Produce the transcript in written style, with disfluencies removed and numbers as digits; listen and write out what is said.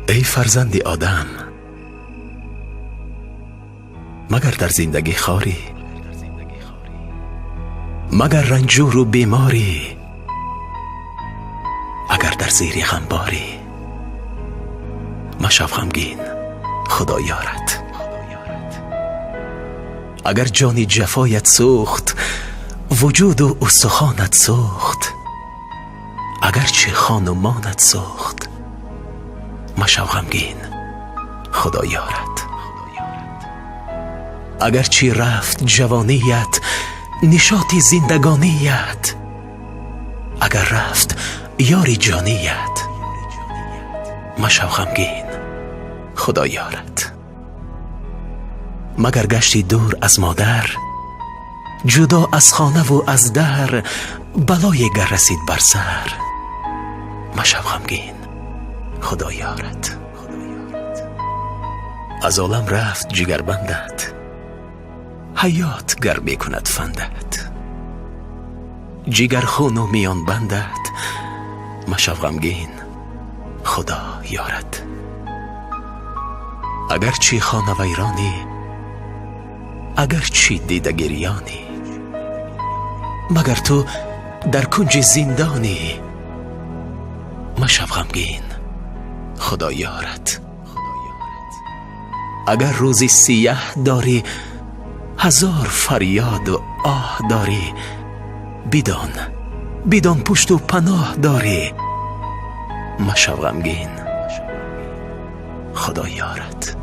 ای فرزند آدم، مگر در زندگی خاری، مگر رنجور و بیماری، اگر در زیر غمباری، مشو غمگین خدا یارت. اگر جانی جفایت سوخت، وجود و استخوانت سوخت، اگر چه خان و مانت سوخت، مشو غمگین خدا یارت. اگر چی رفت جوانیت، نشاط زندگانیت، اگر رفت یاری جانیت، مشو غمگین خدا یارت. مگر گشتی دور از مادر، جدا از خانه و از در، بلای گر رسید بر سر، مشو غمگین خدا یارت. از عالم رفت جگربندت، حیات گر می کند فندت، جگر خون و میان بندت، مشو غمگین خدا یارت. اگر چی خانه ویرانی، اگر چی دیده گریانی، مگر تو در کنج زندانی، مشو غمگین خدا یارت. اگر روزی سیاه داری، هزار فریاد و آه داری، بدان پشت و پناه داری، مشو غمگین خدا یارت.